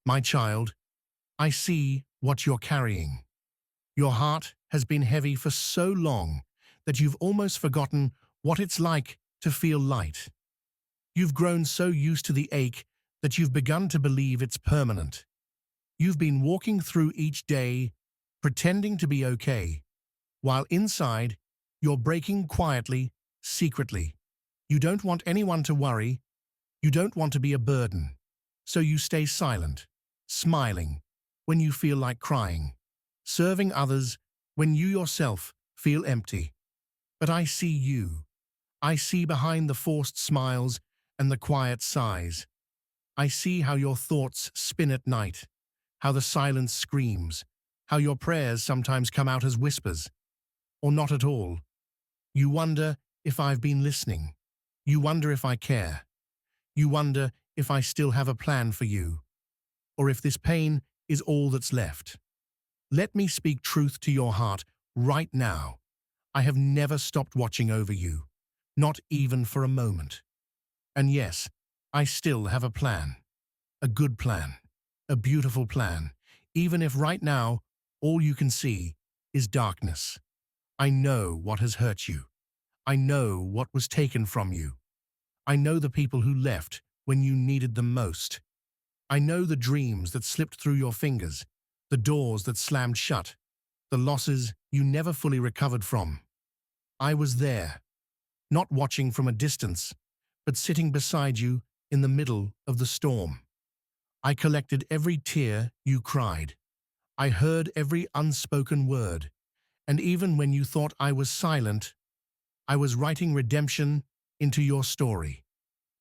My child, I see what you're carrying. Your heart has been heavy for so long that you've almost forgotten what it's like to feel light. You've grown so used to the ache that you've begun to believe it's permanent. You've been walking through each day, pretending to be okay, while inside, you're breaking quietly, secretly. You don't want anyone to worry. You don't want to be a burden. So you stay silent, smiling when you feel like crying, serving others when you yourself feel empty. But I see you. I see behind the forced smiles and the quiet sighs. I see how your thoughts spin at night, how the silence screams, how your prayers sometimes come out as whispers, or not at all. You wonder if I've been listening. You wonder if I care. You wonder if I still have a plan for you, or if this pain is all that's left. Let me speak truth to your heart right now. I have never stopped watching over you, not even for a moment. And yes, I still have a plan. A good plan. A beautiful plan. Even if right now, all you can see is darkness. I know what has hurt you. I know what was taken from you. I know the people who left when you needed them most. I know the dreams that slipped through your fingers, the doors that slammed shut, the losses you never fully recovered from. I was there, not watching from a distance, but sitting beside you in the middle of the storm. I collected every tear you cried. I heard every unspoken word, and even when you thought I was silent, I was writing redemption into your story.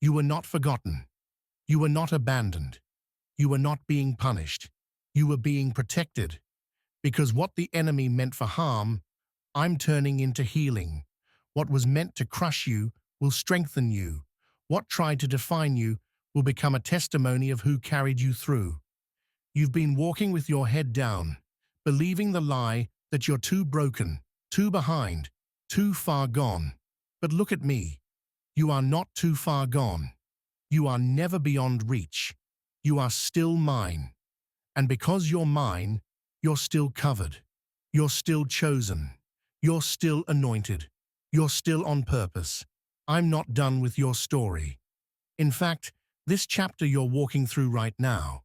You were not forgotten. You were not abandoned. You were not being punished. You were being protected. Because what the enemy meant for harm, I'm turning into healing. What was meant to crush you will strengthen you. What tried to define you will become a testimony of who carried you through. You've been walking with your head down, believing the lie that you're too broken, too behind, too far gone. But look at me. You are not too far gone. You are never beyond reach. You are still mine. And because you're mine, you're still covered. You're still chosen. You're still anointed. You're still on purpose. I'm not done with your story. In fact, this chapter you're walking through right now,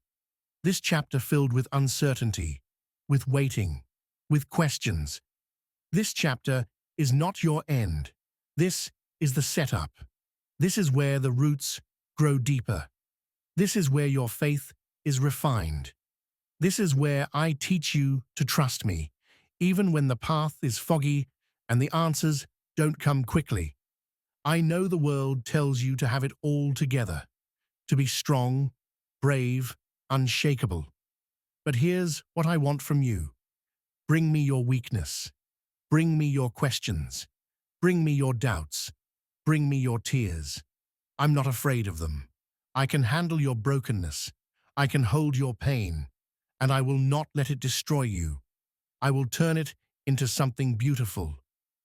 this chapter filled with uncertainty, with waiting, with questions, this chapter is not your end. This is the setup. This is where the roots grow deeper. This is where your faith is refined. This is where I teach you to trust me, even when the path is foggy and the answers don't come quickly. I know the world tells you to have it all together, to be strong, brave, unshakable. But here's what I want from you. Bring me your weakness. Bring me your questions. Bring me your doubts. Bring me your tears. I'm not afraid of them. I can handle your brokenness. I can hold your pain. And I will not let it destroy you. I will turn it into something beautiful.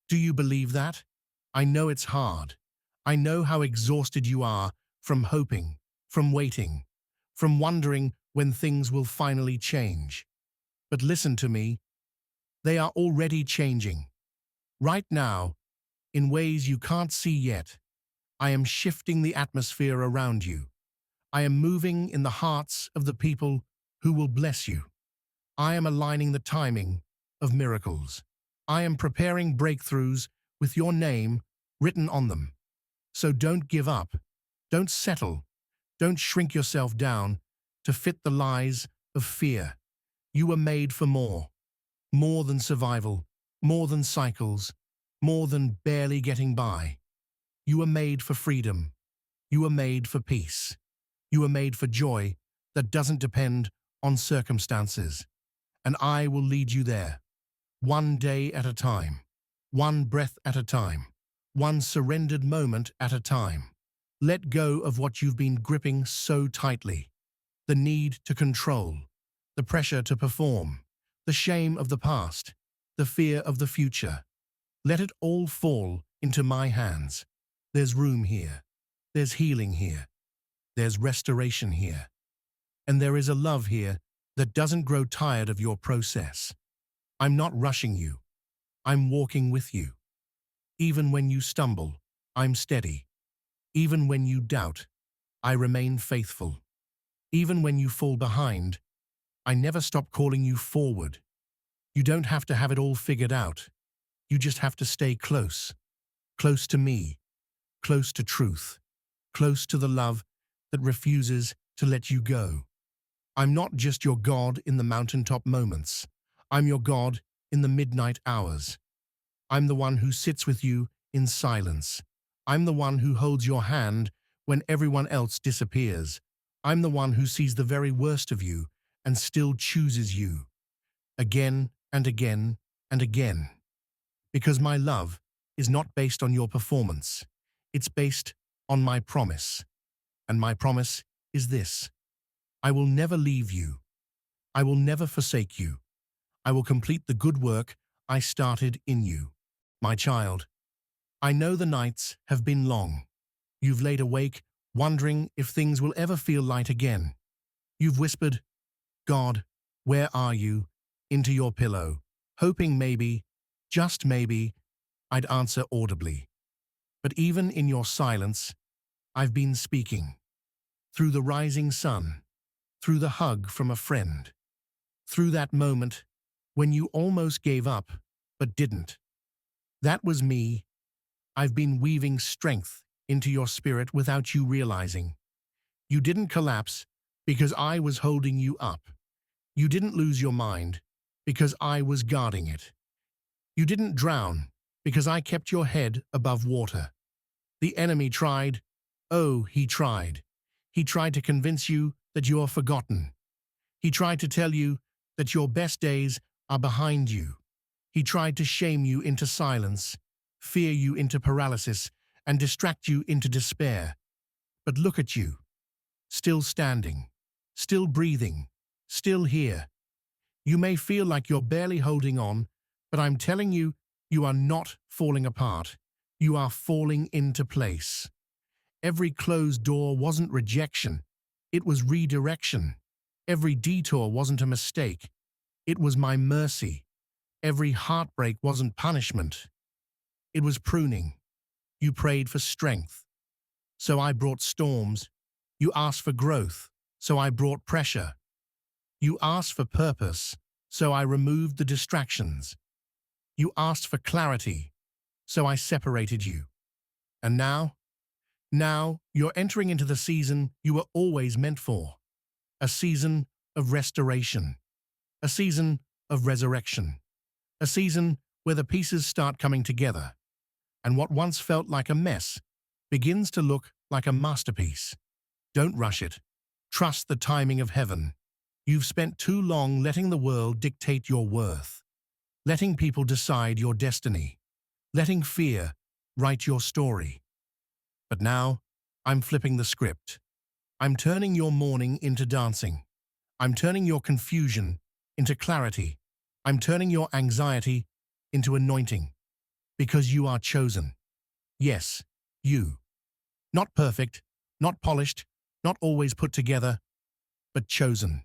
Do you believe that? I know it's hard. I know how exhausted you are from hoping, from waiting, from wondering when things will finally change. But listen to me. They are already changing. Right now, in ways you can't see yet, I am shifting the atmosphere around you. I am moving in the hearts of the people who will bless you. I am aligning the timing of miracles. I am preparing breakthroughs with your name written on them. So don't give up. Don't settle. Don't shrink yourself down to fit the lies of fear. You were made for more. More than survival. More than cycles. More than barely getting by. You were made for freedom. You were made for peace. You were made for joy that doesn't depend on circumstances. And I will lead you there. One day at a time. One breath at a time. One surrendered moment at a time. Let go of what you've been gripping so tightly. The need to control. The pressure to perform. The shame of the past. The fear of the future. Let it all fall into my hands. There's room here. There's healing here. There's restoration here. And there is a love here that doesn't grow tired of your process. I'm not rushing you. I'm walking with you. Even when you stumble, I'm steady. Even when you doubt, I remain faithful. Even when you fall behind, I never stop calling you forward. You don't have to have it all figured out. You just have to stay close. Close to me. Close to truth. Close to the love that refuses to let you go. I'm not just your God in the mountaintop moments. I'm your God in the midnight hours. I'm the one who sits with you in silence. I'm the one who holds your hand when everyone else disappears. I'm the one who sees the very worst of you and still chooses you. Again and again and again. Because my love is not based on your performance. It's based on my promise. And my promise is this: I will never leave you. I will never forsake you. I will complete the good work I started in you. My child, I know the nights have been long. You've laid awake, wondering if things will ever feel light again. You've whispered, "God, where are you?" into your pillow, hoping maybe, just maybe, I'd answer audibly. But even in your silence, I've been speaking. Through the rising sun, through the hug from a friend, through that moment when you almost gave up, but didn't. That was me. I've been weaving strength into your spirit without you realizing. You didn't collapse because I was holding you up. You didn't lose your mind because I was guarding it. You didn't drown because I kept your head above water. The enemy tried. Oh, he tried. He tried to convince you that you are forgotten. He tried to tell you that your best days are behind you. He tried to shame you into silence, fear you into paralysis, and distract you into despair. But look at you, still standing, still breathing, still here. You may feel like you're barely holding on, but I'm telling you, you are not falling apart. You are falling into place. Every closed door wasn't rejection, it was redirection. Every detour wasn't a mistake, it was my mercy. Every heartbreak wasn't punishment, it was pruning. You prayed for strength, so I brought storms. You asked for growth, so I brought pressure. You asked for purpose, so I removed the distractions. You asked for clarity, so I separated you. And now you're entering into the season you were always meant for. A season of restoration. A season of resurrection. A season where the pieces start coming together, and what once felt like a mess begins to look like a masterpiece. Don't rush it. Trust the timing of heaven. You've spent too long letting the world dictate your worth, letting people decide your destiny, letting fear write your story. But now, I'm flipping the script. I'm turning your mourning into dancing. I'm turning your confusion into clarity. I'm turning your anxiety into anointing. Because you are chosen. Yes, you. Not perfect, not polished, not always put together, but chosen.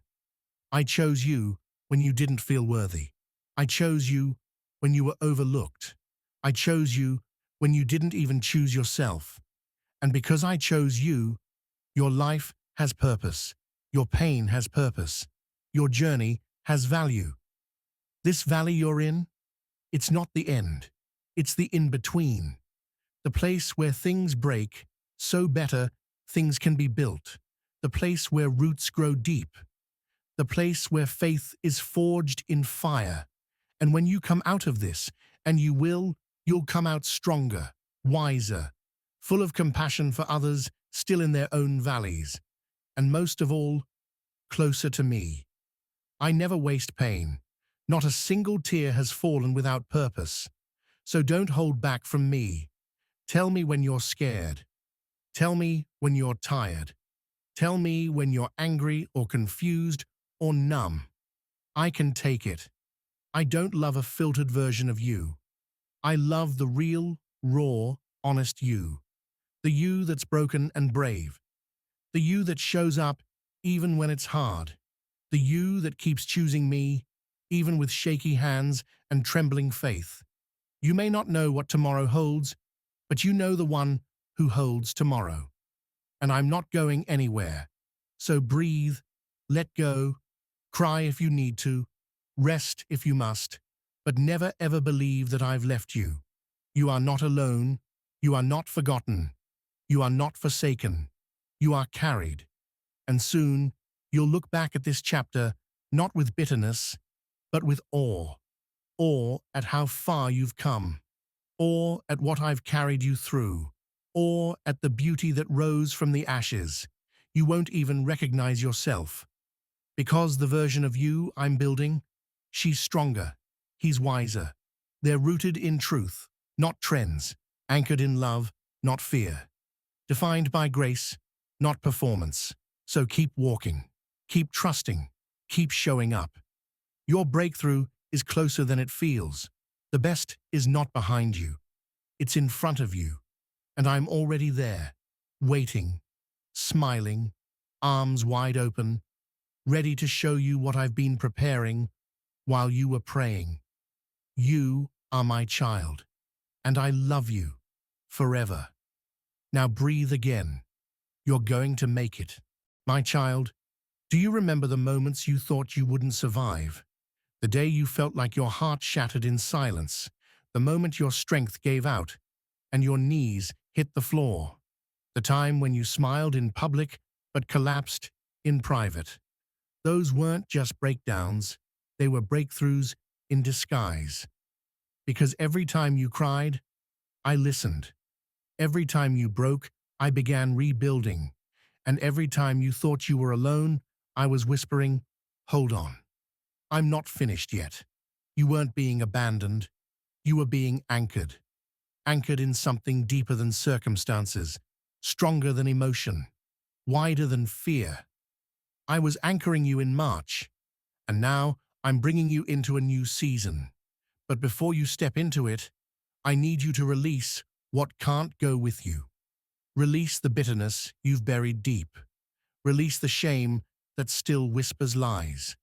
I chose you when you didn't feel worthy. I chose you when you were overlooked. I chose you when you didn't even choose yourself. And because I chose you, your life has purpose. Your pain has purpose. Your journey has value. This valley you're in, it's not the end. It's the in-between. The place where things break, so better things can be built. The place where roots grow deep. The place where faith is forged in fire. And when you come out of this, and you'll come out stronger, wiser, full of compassion for others still in their own valleys. And most of all, closer to me. I never waste pain. Not a single tear has fallen without purpose. So don't hold back from me. Tell me when you're scared. Tell me when you're tired. Tell me when you're angry or confused or numb. I can take it. I don't love a filtered version of you. I love the real, raw, honest you. The you that's broken and brave. The you that shows up even when it's hard. The you that keeps choosing me, even with shaky hands and trembling faith. You may not know what tomorrow holds, but you know the one who holds tomorrow. And I'm not going anywhere. So breathe, let go, cry if you need to, rest if you must, but never ever believe that I've left you. You are not alone, you are not forgotten, you are not forsaken, you are carried. And soon you'll look back at this chapter not with bitterness, but with awe. Awe at how far you've come. Awe at what I've carried you through. Awe at the beauty that rose from the ashes. You won't even recognize yourself. Because the version of you I'm building, she's stronger, he's wiser. They're rooted in truth, not trends, anchored in love, not fear. Defined by grace, not performance. So keep walking, keep trusting, keep showing up. Your breakthrough is closer than it feels. The best is not behind you. It's in front of you. And I'm already there, waiting, smiling, arms wide open, ready to show you what I've been preparing while you were praying. You are my child, and I love you forever. Now breathe again. You're going to make it. My child, do you remember the moments you thought you wouldn't survive? The day you felt like your heart shattered in silence, the moment your strength gave out and your knees hit the floor, the time when you smiled in public but collapsed in private. Those weren't just breakdowns, they were breakthroughs in disguise. Because every time you cried, I listened. Every time you broke, I began rebuilding. And every time you thought you were alone, I was whispering, hold on. I'm not finished yet. You weren't being abandoned. You were being anchored. Anchored in something deeper than circumstances, stronger than emotion, wider than fear. I was anchoring you in March, and now I'm bringing you into a new season. But before you step into it, I need you to release what can't go with you. Release the bitterness you've buried deep. Release the shame that still whispers lies.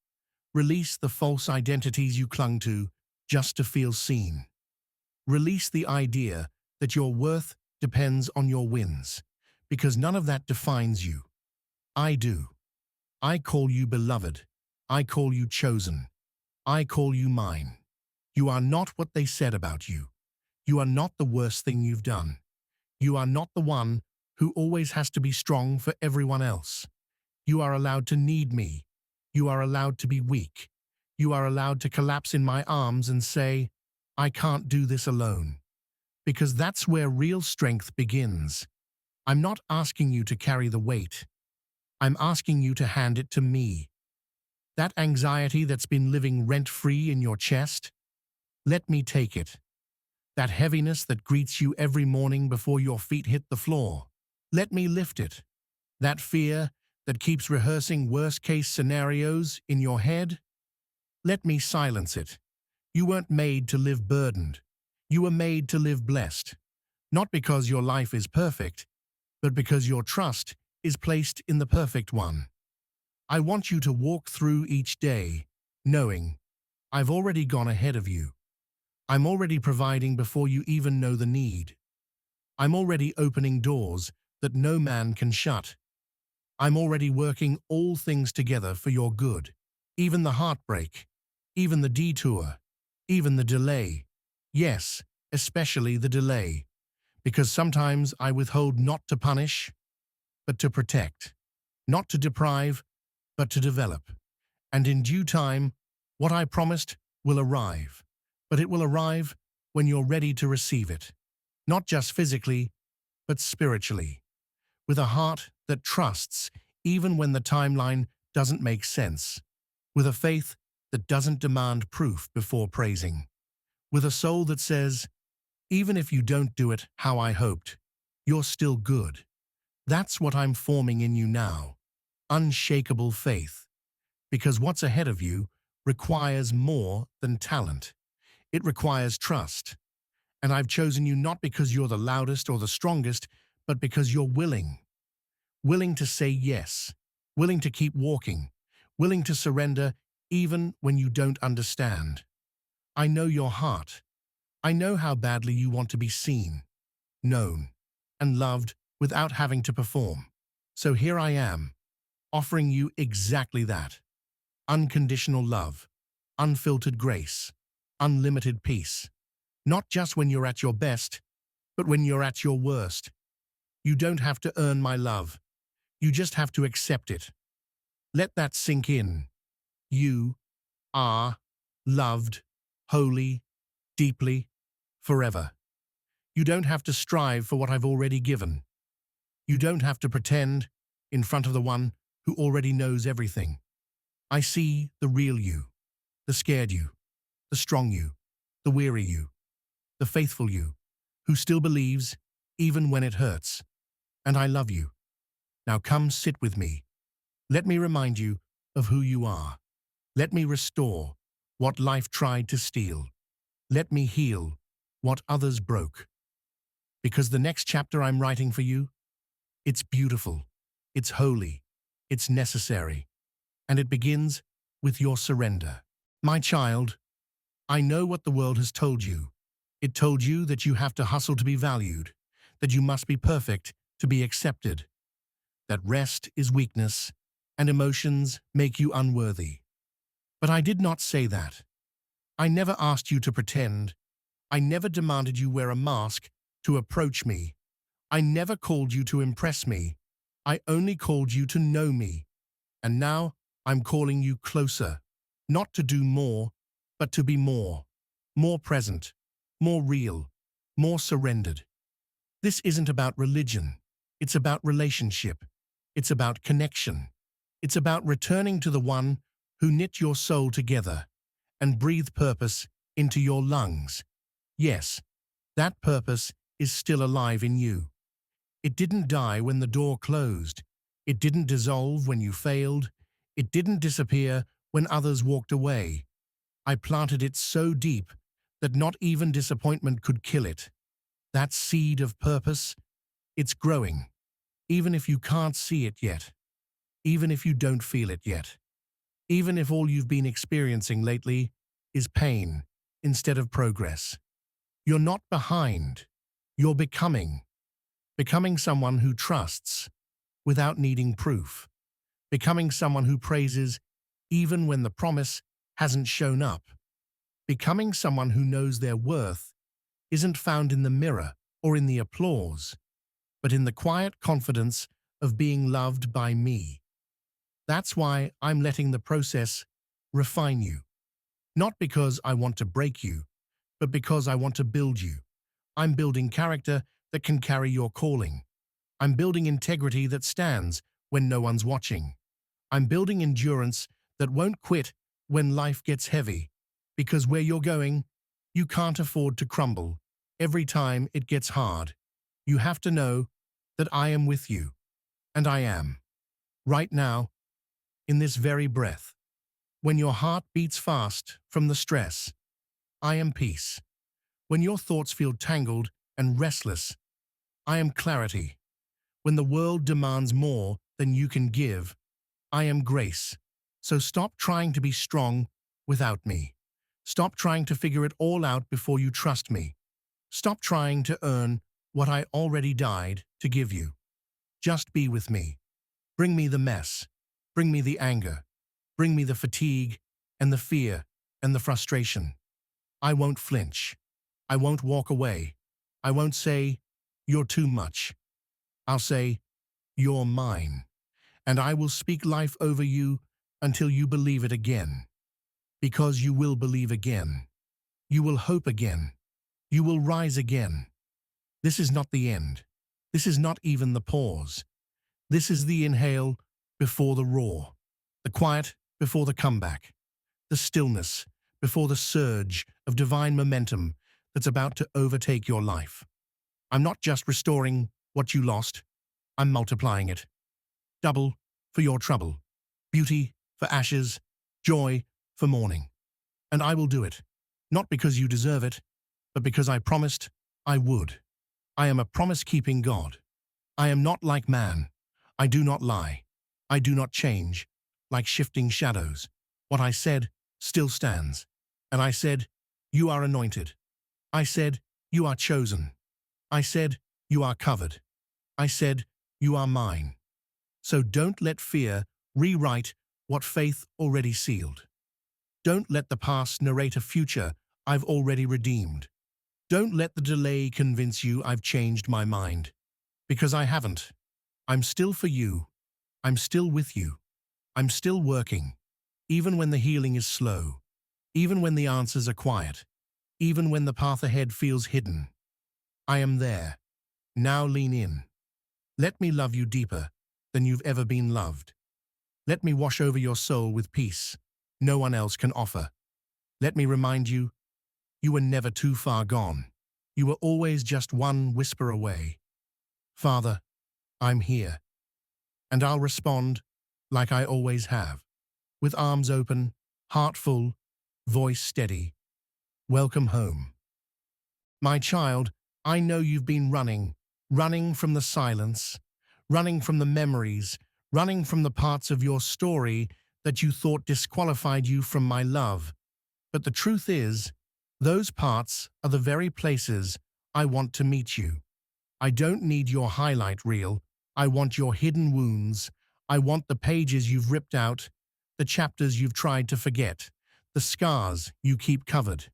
Release the false identities you clung to just to feel seen. Release the idea that your worth depends on your wins, because none of that defines you. I do. I call you beloved. I call you chosen. I call you mine. You are not what they said about you. You are not the worst thing you've done. You are not the one who always has to be strong for everyone else. You are allowed to need me. You are allowed to be weak. You are allowed to collapse in my arms and say, I can't do this alone. Because that's where real strength begins. I'm not asking you to carry the weight. I'm asking you to hand it to me. That anxiety that's been living rent-free in your chest, let me take it. That heaviness that greets you every morning before your feet hit the floor, let me lift it. That fear that keeps rehearsing worst-case scenarios in your head, let me silence it. You weren't made to live burdened. You were made to live blessed. Not because your life is perfect, but because your trust is placed in the perfect one. I want you to walk through each day, knowing I've already gone ahead of you. I'm already providing before you even know the need. I'm already opening doors that no man can shut. I'm already working all things together for your good, even the heartbreak, even the detour, even the delay. Yes, especially the delay, because sometimes I withhold not to punish, but to protect, not to deprive, but to develop. And in due time, what I promised will arrive, but it will arrive when you're ready to receive it, not just physically, but spiritually, with a heart that trusts even when the timeline doesn't make sense, with a faith that doesn't demand proof before praising, with a soul that says, even if you don't do it how I hoped, you're still good. That's what I'm forming in you now, unshakable faith, because what's ahead of you requires more than talent. It requires trust. And I've chosen you not because you're the loudest or the strongest, but because you're willing. Willing to say yes. willing to keep walking, willing to surrender even when you don't understand. I know your heart. I know how badly you want to be seen, known, and loved without having to perform. So here I am, offering you exactly that. Unconditional love, unfiltered grace, unlimited peace. Not just when you're at your best, but when you're at your worst. You don't have to earn my love. You just have to accept it. Let that sink in. You are loved, wholly, deeply, forever. You don't have to strive for what I've already given. You don't have to pretend in front of the one who already knows everything. I see the real you, the scared you, the strong you, the weary you, the faithful you, who still believes even when it hurts. And I love you. Now come sit with me. Let me remind you of who you are. Let me restore what life tried to steal. Let me heal what others broke. Because the next chapter I'm writing for you, it's beautiful, it's holy, it's necessary, and it begins with your surrender. My child, I know what the world has told you. It told you that you have to hustle to be valued, that you must be perfect to be accepted, that rest is weakness and emotions make you unworthy. But I did not say that. I never asked you to pretend. I never demanded you wear a mask to approach me. I never called you to impress me. I only called you to know me. And now I'm calling you closer, not to do more, but to be more present, more real, more surrendered. This isn't about religion. It's about relationship. It's about connection. It's about returning to the one who knit your soul together and breathed purpose into your lungs. Yes, that purpose is still alive in you. It didn't die when the door closed. It didn't dissolve when you failed. It didn't disappear when others walked away. I planted it so deep that not even disappointment could kill it. That seed of purpose, it's growing, even if you can't see it yet, even if you don't feel it yet, even if all you've been experiencing lately is pain instead of progress. You're not behind. You're becoming someone who trusts without needing proof, becoming someone who praises even when the promise hasn't shown up, becoming someone who knows their worth isn't found in the mirror or in the applause, but in the quiet confidence of being loved by me. That's why I'm letting the process refine you. Not because I want to break you, but because I want to build you. I'm building character that can carry your calling. I'm building integrity that stands when no one's watching. I'm building endurance that won't quit when life gets heavy, because where you're going, you can't afford to crumble. Every time it gets hard, you have to know that I am with you, and I am. Right now, in this very breath, when your heart beats fast from the stress, I am peace. When your thoughts feel tangled and restless, I am clarity. When the world demands more than you can give, I am grace. So stop trying to be strong without me. Stop trying to figure it all out before you trust me. Stop trying to earn what I already died to give you. Just be with me. Bring me the mess. Bring me the anger. Bring me the fatigue and the fear and the frustration. I won't flinch. I won't walk away. I won't say, "You're too much." I'll say, "You're mine." And I will speak life over you until you believe it again. Because you will believe again. You will hope again. You will rise again. This is not the end. This is not even the pause. This is the inhale before the roar, the quiet before the comeback, the stillness before the surge of divine momentum that's about to overtake your life. I'm not just restoring what you lost, I'm multiplying it. Double for your trouble, beauty for ashes, joy for mourning. And I will do it, not because you deserve it, but because I promised I would. I am a promise-keeping God. I am not like man. I do not lie. I do not change, like shifting shadows. What I said still stands. And I said, you are anointed. I said, you are chosen. I said, you are covered. I said, you are mine. So don't let fear rewrite what faith already sealed. Don't let the past narrate a future I've already redeemed. Don't let the delay convince you I've changed my mind. Because I haven't. I'm still for you. I'm still with you. I'm still working. Even when the healing is slow. Even when the answers are quiet. Even when the path ahead feels hidden. I am there. Now lean in. Let me love you deeper than you've ever been loved. Let me wash over your soul with peace no one else can offer. Let me remind you, you were never too far gone. You were always just one whisper away. Father, I'm here. And I'll respond like I always have. With arms open, heart full, voice steady. Welcome home. My child, I know you've been running from the silence, running from the memories, running from the parts of your story that you thought disqualified you from my love. But the truth is, those parts are the very places I want to meet you. I don't need your highlight reel. I want your hidden wounds. I want the pages you've ripped out, the chapters you've tried to forget, the scars you keep covered.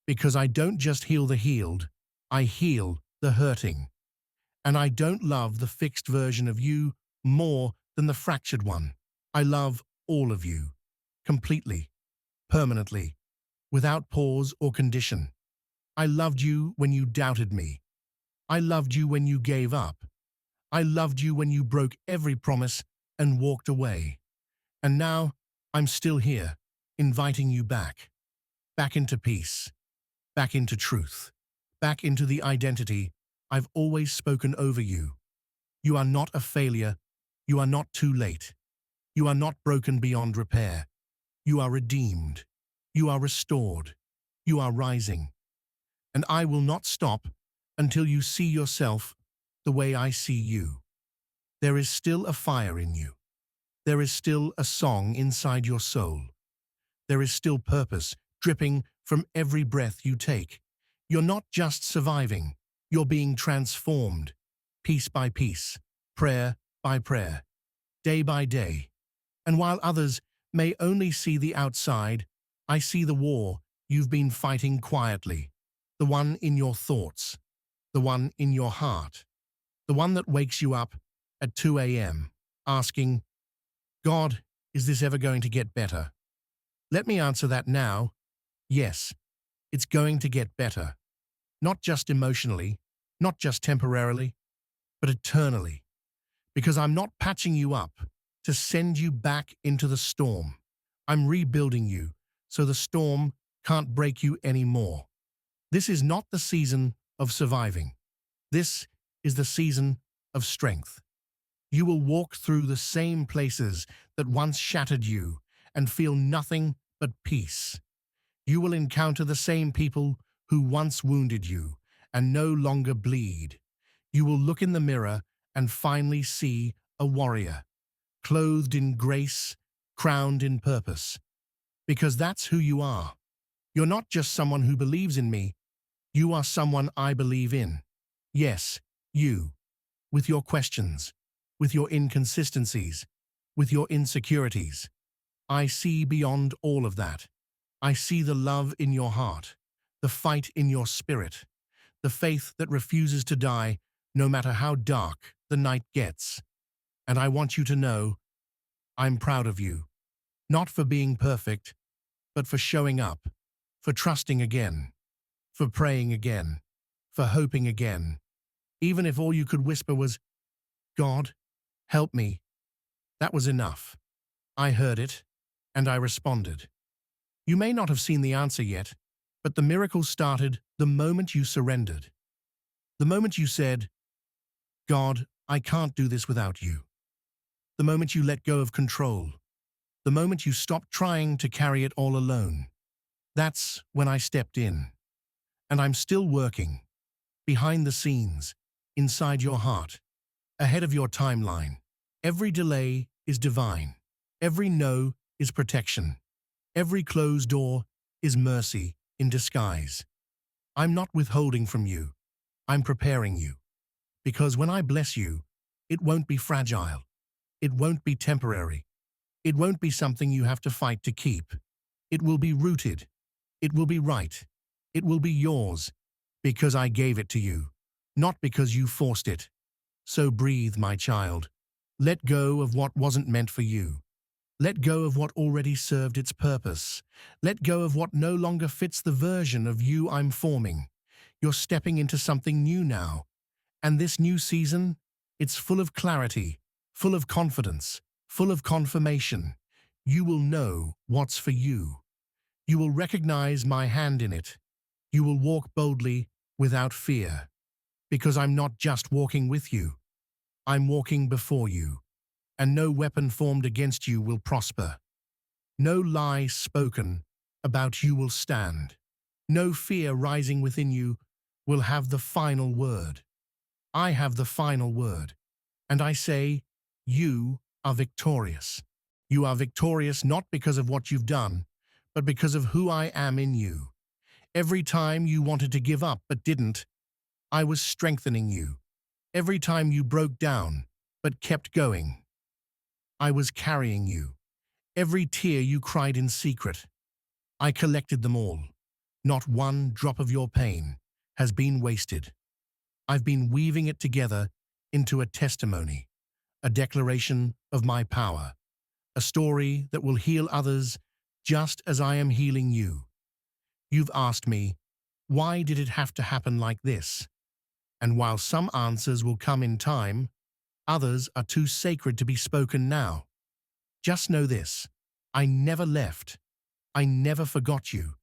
Because I don't just heal the healed, I heal the hurting. And I don't love the fixed version of you more than the fractured one. I love all of you, completely, permanently, without pause or condition. I loved you when you doubted me. I loved you when you gave up. I loved you when you broke every promise and walked away. And now I'm still here, inviting you back into peace, back into truth, back into the identity I've always spoken over you. You are not a failure. You are not too late. You are not broken beyond repair. You are redeemed. You are restored. You are rising. And I will not stop until you see yourself the way I see you. There is still a fire in you. There is still a song inside your soul. There is still purpose dripping from every breath you take. You're not just surviving. You're being transformed, piece by piece, prayer by prayer, day by day. And while others may only see the outside, I see the war you've been fighting quietly, the one in your thoughts, the one in your heart, the one that wakes you up at 2 a.m. asking, God, is this ever going to get better? Let me answer that now. Yes, it's going to get better. Not just emotionally, not just temporarily, but eternally. Because I'm not patching you up to send you back into the storm. I'm rebuilding you so the storm can't break you anymore. This is not the season of surviving. This is the season of strength. You will walk through the same places that once shattered you and feel nothing but peace. You will encounter the same people who once wounded you and no longer bleed. You will look in the mirror and finally see a warrior, clothed in grace, crowned in purpose. Because that's who you are. You're not just someone who believes in me. You are someone I believe in. Yes, you. With your questions, with your inconsistencies, with your insecurities. I see beyond all of that. I see the love in your heart, the fight in your spirit, the faith that refuses to die no matter how dark the night gets. And I want you to know, I'm proud of you. Not for being perfect, but for showing up, for trusting again, for praying again, for hoping again. Even if all you could whisper was, God, help me. That was enough. I heard it, and I responded. You may not have seen the answer yet, but the miracle started the moment you surrendered. The moment you said, God, I can't do this without you. The moment you let go of control. The moment you stopped trying to carry it all alone. That's when I stepped in. And I'm still working, behind the scenes, inside your heart, ahead of your timeline. Every delay, is divine. Every no is protection. Every closed door is mercy in disguise. I'm not withholding from you. I'm preparing you. Because when I bless you, it won't be fragile. It won't be temporary. It won't be something you have to fight to keep. It will be rooted. It will be right. It will be yours because I gave it to you, not because you forced it. So breathe, my child. Let go of what wasn't meant for you. Let go of what already served its purpose. Let go of what no longer fits the version of you I'm forming. You're stepping into something new now. And this new season, it's full of clarity, full of confidence, full of confirmation. You will know what's for you. You will recognize my hand in it. You will walk boldly without fear. Because I'm not just walking with you. I'm walking before you. And no weapon formed against you will prosper. No lie spoken about you will stand. No fear rising within you will have the final word. I have the final word. And I say, you are victorious. You are victorious not because of what you've done, but because of who I am in you. Every time you wanted to give up but didn't, I was strengthening you. Every time you broke down but kept going, I was carrying you. Every tear you cried in secret, I collected them all. Not one drop of your pain has been wasted. I've been weaving it together into a testimony, a declaration of my power, a story that will heal others just as I am healing you. You've asked me, why did it have to happen like this? And while some answers will come in time, others are too sacred to be spoken now. Just know this, I never left, I never forgot you,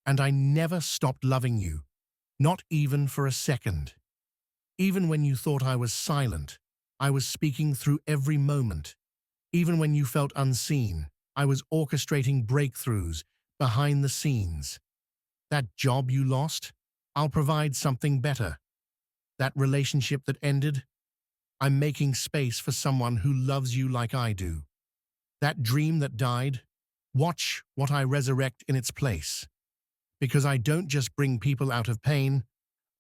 and I never stopped loving you, not even for a second. Even when you thought I was silent, I was speaking through every moment. Even when you felt unseen, I was orchestrating breakthroughs behind the scenes. That job you lost, I'll provide something better. That relationship that ended, I'm making space for someone who loves you like I do. That dream that died, watch what I resurrect in its place. Because I don't just bring people out of pain,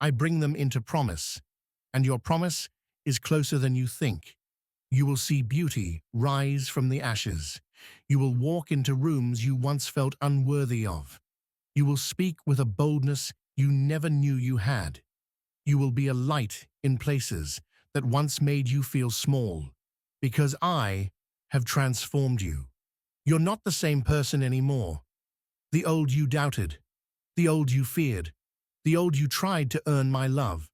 I bring them into promise. And your promise is closer than you think. You will see beauty rise from the ashes. You will walk into rooms you once felt unworthy of. You will speak with a boldness you never knew you had. You will be a light in places that once made you feel small, because I have transformed you. You're not the same person anymore. The old you doubted, the old you feared, the old you tried to earn my love.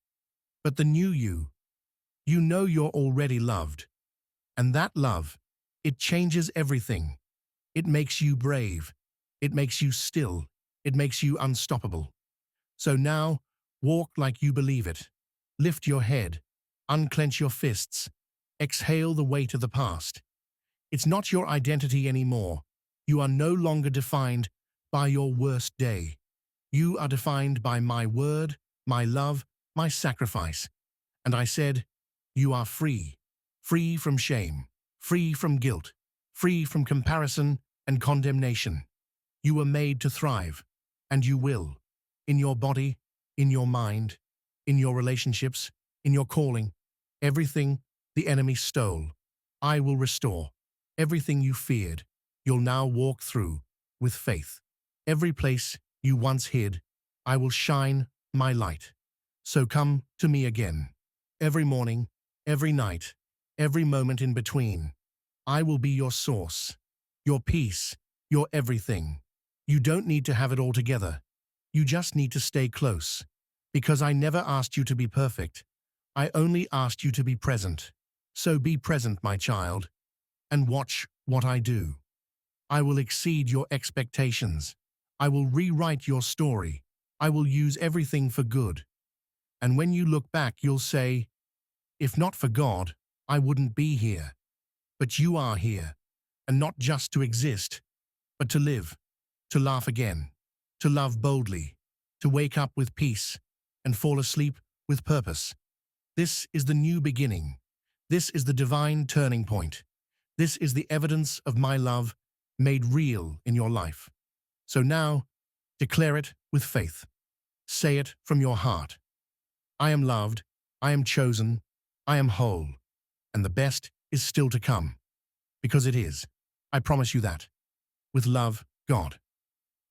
But the new you know you're already loved. And that love, it changes everything. It makes you brave. It makes you still. It makes you unstoppable. So now, walk like you believe it. Lift your head. Unclench your fists. Exhale the weight of the past. It's not your identity anymore. You are no longer defined by your worst day. You are defined by my word, my love, my sacrifice. And I said, you are free. Free from shame. Free from guilt. Free from comparison and condemnation. You were made to thrive. And you will. In your body, in your mind, in your relationships, in your calling. Everything the enemy stole, I will restore. Everything you feared, you'll now walk through with faith. Every place you once hid, I will shine my light. So come to me again. Every morning, every night, every moment in between. I will be your source, your peace, your everything. You don't need to have it all together. You just need to stay close. Because I never asked you to be perfect. I only asked you to be present. So be present, my child, and watch what I do. I will exceed your expectations. I will rewrite your story. I will use everything for good. And when you look back, you'll say, if not for God, I wouldn't be here. But you are here, and not just to exist, but to live, to laugh again, to love boldly, to wake up with peace, and fall asleep with purpose. This is the new beginning. This is the divine turning point. This is the evidence of my love made real in your life. So now, declare it with faith. Say it from your heart. I am loved, I am chosen, I am whole, and the best is still to come. Because it is. I promise you that. With love, God.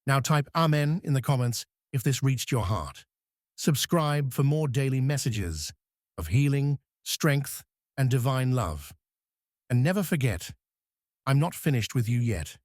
Now type Amen in the comments if this reached your heart. Subscribe for more daily messages of healing, strength, and divine love. And never forget, I'm not finished with you yet.